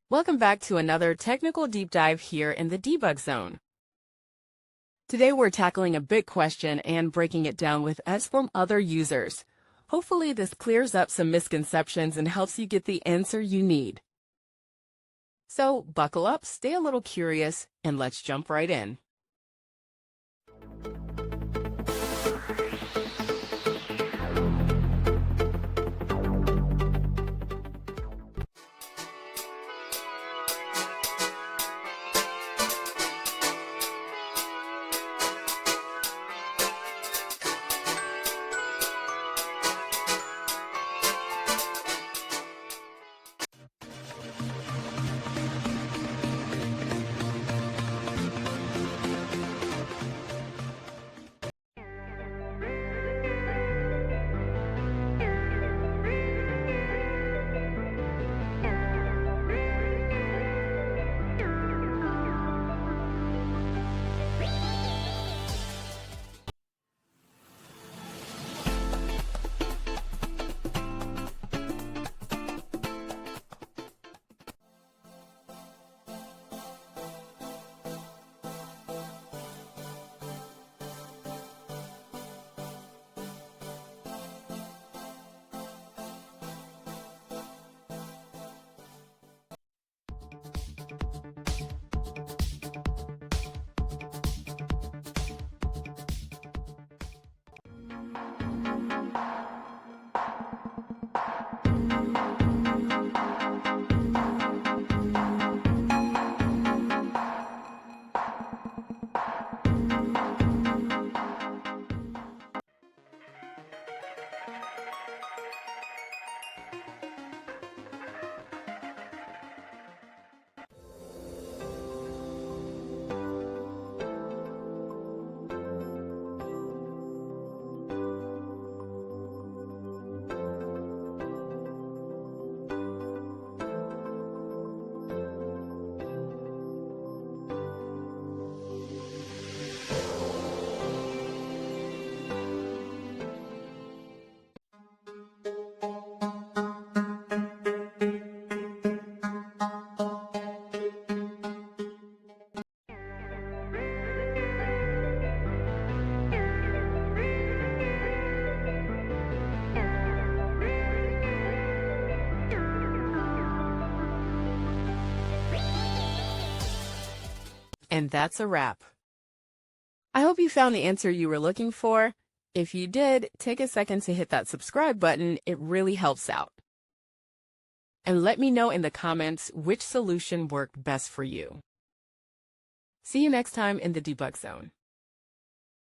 Welcome back to another technical deep dive here in the debug zone. Today we're tackling a big question and breaking it down with us from other users. Hopefully this clears up some misconceptions and helps you get the answer you need. So buckle up, stay a little curious, and let's jump right in. And that's a wrap. I hope you found the answer you were looking for. If you did, take a second to hit that subscribe button. It really helps out. And let me know in the comments which solution worked best for you. See you next time in the debug zone.